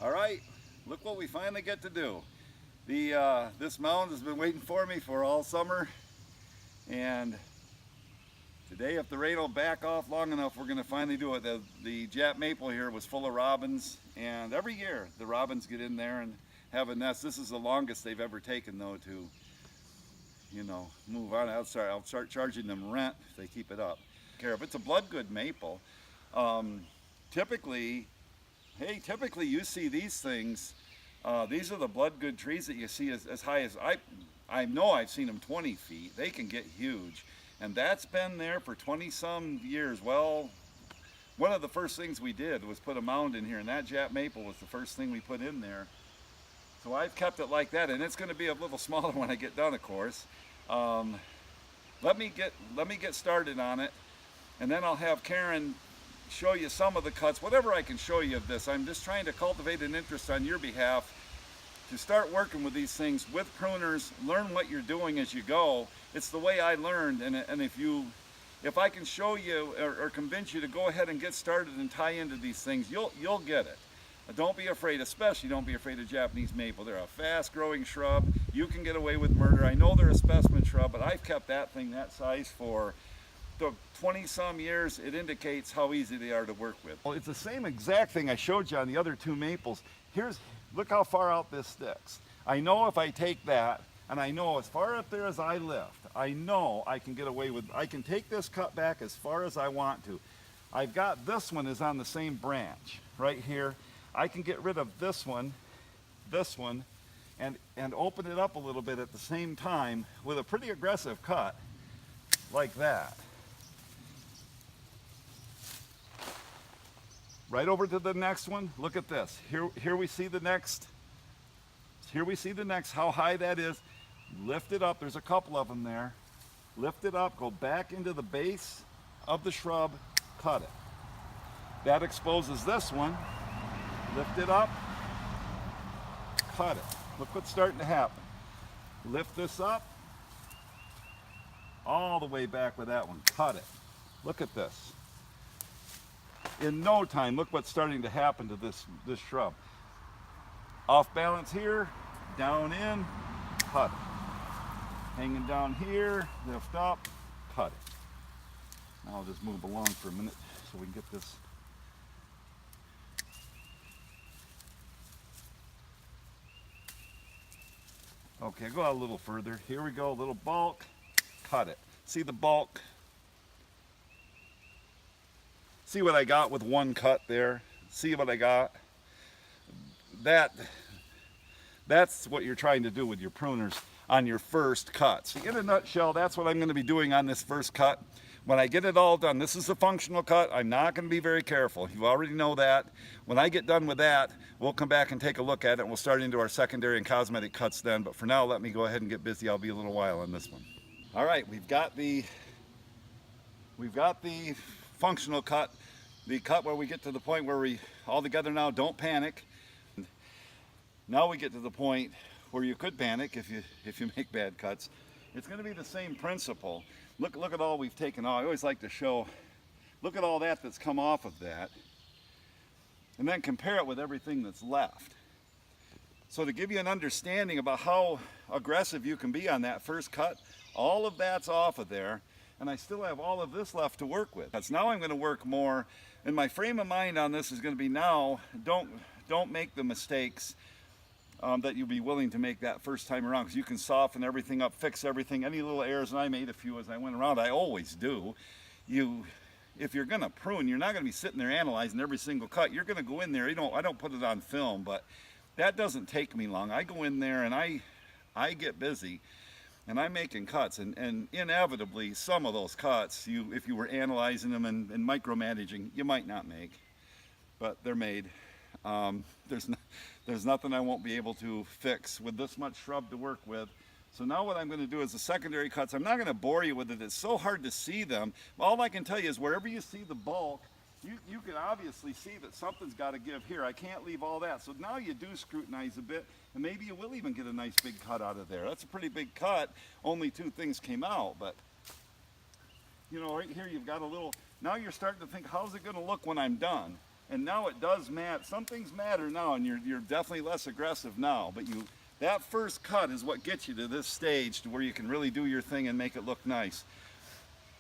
All right, look what we finally get to do. This mound has been waiting for me for all summer, and today, if the rain will back off long enough, we're going to finally do it. The Jap maple here was full of robins, and every year the robins get in there and have a nest. This is the longest they've ever taken, though, to, you know, move on. I'll start charging them rent if they keep it up. If it's a Bloodgood maple, typically you see these things. These are the Bloodgood trees that you see as high as, I know I've seen them 20 feet. They can get huge. And that's been there for 20 some years. Well, one of the first things we did was put a mound in here, and that Jap maple was the first thing we put in there. So I've kept it like that, and it's going to be a little smaller when I get done, of course. Let me get started on it, and then I'll have Karen show you some of the cuts, whatever I can show you of this. I'm just trying to cultivate an interest on your behalf to start working with these things with pruners. Learn what you're doing as you go. It's the way I learned, and if I can show you or convince you to go ahead and get started and tie into these things, you'll get it. Don't be afraid, especially don't be afraid of Japanese maple. They're a fast-growing shrub. You can get away with murder. I know they're a specimen shrub, but I've kept that thing that size for the 20-some years. It indicates how easy they are to work with. Well, it's the same exact thing I showed you on the other two maples. Look how far out this sticks. I know if I take that, and I know as far up there as I lift, I know I can get away with, I can take this cut back as far as I want to. I've got this one is on the same branch right here. I can get rid of this one, and open it up a little bit at the same time with a pretty aggressive cut like that. Right over to the next one. Look at this. Here we see the next. Here we see the next, how high that is. Lift it up. There's a couple of them there. Lift it up, go back into the base of the shrub, cut it. That exposes this one. Lift it up, cut it. Look what's starting to happen. Lift this up, all the way back with that one, cut it. Look at this. In no time, look what's starting to happen to this shrub. Off balance here, down in, cut it. Hanging down here, lift up, cut it. Now I'll just move along for a minute so we can get this. Okay, go out a little further. Here we go, a little bulk, cut it. See the bulk? See what I got with one cut there? See what I got? That's what you're trying to do with your pruners on your first cuts. In a nutshell, that's what I'm going to be doing on this first cut. When I get it all done, this is a functional cut. I'm not going to be very careful. You already know that. When I get done with that, we'll come back and take a look at it, and we'll start into our secondary and cosmetic cuts then. But for now, let me go ahead and get busy. I'll be a little while on this one. All right, we've got the functional cut, the cut where we get to the point where we all together now, don't panic. Now we get to the point where you could panic if you make bad cuts. It's going to be the same principle. Look at all we've taken off. I always like to show, look at all that's come off of that, and then compare it with everything that's left. So to give you an understanding about how aggressive you can be on that first cut, all of that's off of there, and I still have all of this left to work with. That's now I'm going to work more, and my frame of mind on this is going to be now, don't make the mistakes that you'll be willing to make that first time around, because you can soften everything up, fix everything, any little errors, and I made a few as I went around. I always do. If you're going to prune, you're not going to be sitting there analyzing every single cut. You're going to go in there. I don't put it on film, but that doesn't take me long. I go in there and I get busy, and I'm making cuts, and inevitably some of those cuts, if you were analyzing them and micromanaging, you might not make, but they're made. There's nothing I won't be able to fix with this much shrub to work with. So now what I'm going to do is the secondary cuts. I'm not going to bore you with it. It's so hard to see them. All I can tell you is wherever you see the bulk, you can obviously see that something's got to give here. I can't leave all that. So now you do scrutinize a bit, and maybe you will even get a nice big cut out of there. That's a pretty big cut. Only two things came out, but you know, right here you've got a little, now you're starting to think, how's it going to look when I'm done? And now it does matter. Some things matter now, and you're definitely less aggressive now. But that first cut is what gets you to this stage to where you can really do your thing and make it look nice.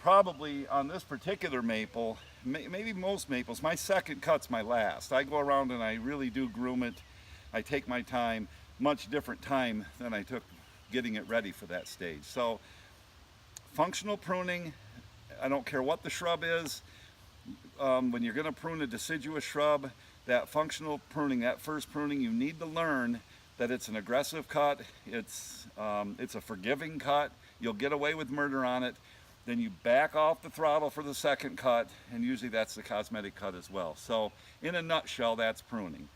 Probably on this particular maple, maybe most maples, my second cut's my last. I go around and I really do groom it. I take my time, much different time than I took getting it ready for that stage. So functional pruning, I don't care what the shrub is. When you're going to prune a deciduous shrub, that functional pruning, that first pruning, you need to learn that it's an aggressive cut, it's a forgiving cut, you'll get away with murder on it. Then you back off the throttle for the second cut, and usually that's the cosmetic cut as well. So in a nutshell, that's pruning.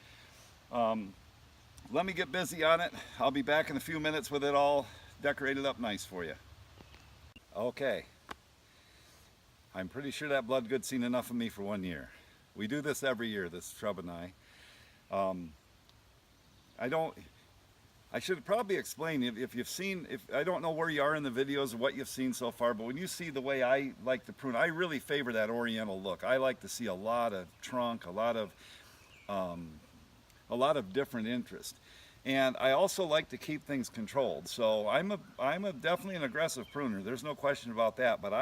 Let me get busy on it. I'll be back in a few minutes with it all decorated up nice for you. Okay. I'm pretty sure that Bloodgood's seen enough of me for 1 year. We do this every year, this shrub and I. I should probably explain, if you've seen, I don't know where you are in the videos or what you've seen so far, but when you see the way I like to prune, I really favor that oriental look. I like to see a lot of trunk, a lot of different interest. And I also like to keep things controlled. So I'm definitely an aggressive pruner. There's no question about that. But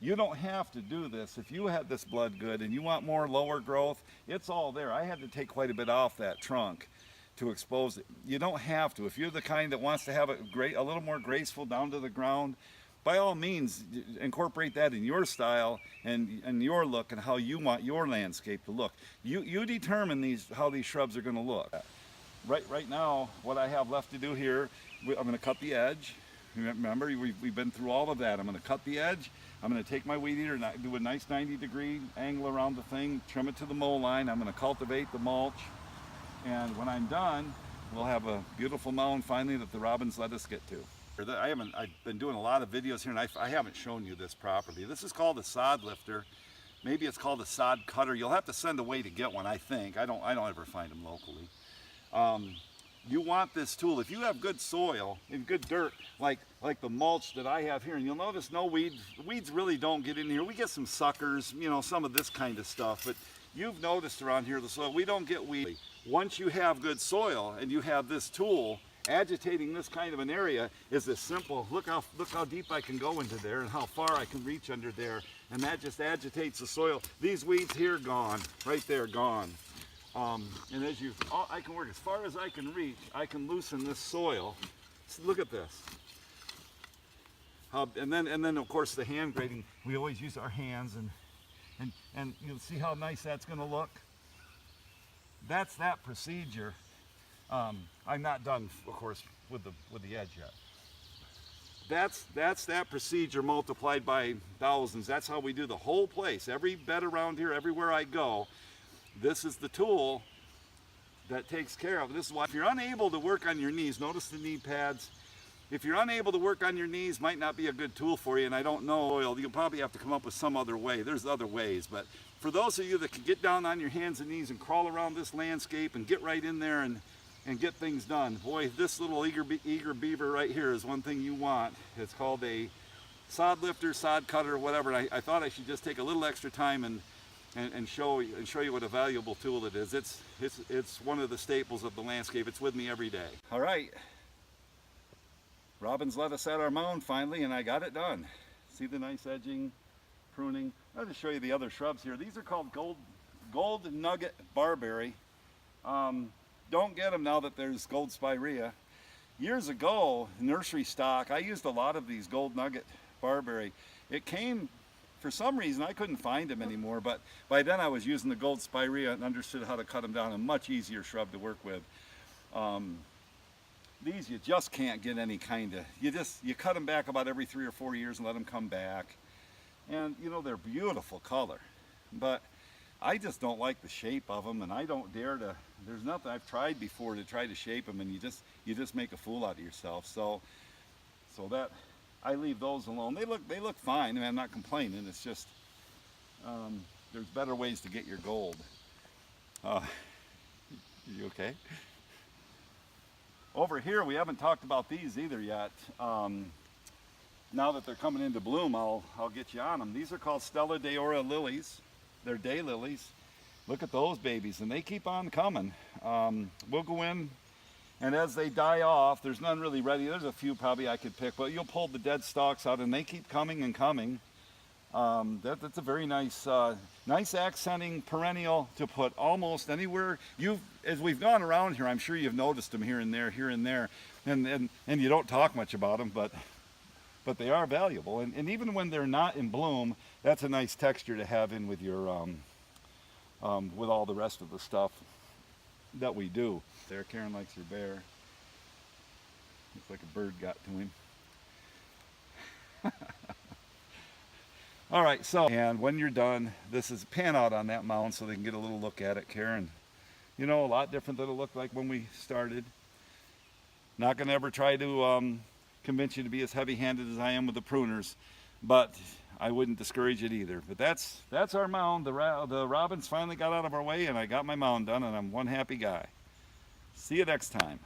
you don't have to do this. If you have this Bloodgood and you want more lower growth, it's all there. I had to take quite a bit off that trunk to expose it. You don't have to. If you're the kind that wants to have it a little more graceful down to the ground, by all means, incorporate that in your style and your look and how you want your landscape to look. You determine how these shrubs are going to look. Right now, what I have left to do here, I'm going to cut the edge. Remember, we've been through all of that. I'm going to cut the edge. I'm going to take my weed eater and do a nice 90-degree angle around the thing, trim it to the mow line. I'm going to cultivate the mulch. And when I'm done, we'll have a beautiful mound finally that the robins let us get to. I've been doing a lot of videos here, and I haven't shown you this properly. This is called a sod-lifter. Maybe it's called a sod cutter. You'll have to send away to get one, I think. I don't ever find them locally. You want this tool. If you have good soil and good dirt, like the mulch that I have here, and you'll notice no weeds. Weeds really don't get in here. We get some suckers, some of this kind of stuff, but you've noticed around here the soil, we don't get weeds. Once you have good soil and you have this tool, agitating this kind of an area is as simple. Look how deep I can go into there and how far I can reach under there, and that just agitates the soil. These weeds here, gone. Right there, gone. And I can work as far as I can reach. I can loosen this soil. So look at this. And then of course the hand grading. We always use our hands, and you'll see how nice that's going to look. That's that procedure. I'm not done, of course, with the edge yet. That's that procedure multiplied by thousands. That's how we do the whole place. Every bed around here, everywhere I go, this is the tool that takes care of. This is why if you're unable to work on your knees, notice the knee pads. If you're unable to work on your knees, might not be a good tool for you, and I don't know, you'll probably have to come up with some other way. There's other ways, but for those of you that can get down on your hands and knees and crawl around this landscape and get right in there and get things done, boy, this little eager beaver right here is one thing you want. It's called a sod lifter, sod cutter, whatever. And I thought I should just take a little extra time and show you what a valuable tool it is. It's one of the staples of the landscape. It's with me every day. All right. Robins let us at our mound finally, and I got it done. See the nice edging, pruning. I'll just show you the other shrubs here. These are called gold nugget barberry. Don't get them now that there's gold spirea. Years ago, nursery stock, I used a lot of these gold nugget barberry. It came, for some reason, I couldn't find them anymore, but by then I was using the gold spirea and understood how to cut them down. A much easier shrub to work with. These you just can't get any kind of, you cut them back about every 3 or 4 years and let them come back. And they're beautiful color, but I just don't like the shape of them, and I don't dare to. There's nothing I've tried before to try to shape them, and you just make a fool out of yourself. So that I leave those alone. They look fine. I mean, I'm not complaining. It's just there's better ways to get your gold. You okay? Over here, we haven't talked about these either yet. Now that they're coming into bloom, I'll get you on them. These are called Stella Deora lilies. They're day lilies. Look at those babies, and they keep on coming. We'll go in, and as they die off, there's none really ready. There's a few probably I could pick, but you'll pull the dead stalks out, and they keep coming and coming. That's a very nice, nice accenting perennial to put almost anywhere. As we've gone around here, I'm sure you've noticed them here and there, and you don't talk much about them, but they are valuable. And even when they're not in bloom, that's a nice texture to have in with your, with all the rest of the stuff that we do. There, Karen likes her bear. Looks like a bird got to him. All right, so, and when you're done, this is pan out on that mound so they can get a little look at it, Karen. You know, a lot different than it looked like when we started. Not gonna ever try to convince you to be as heavy-handed as I am with the pruners, but I wouldn't discourage it either. But that's our mound. The robins finally got out of our way, and I got my mound done, and I'm one happy guy. See you next time.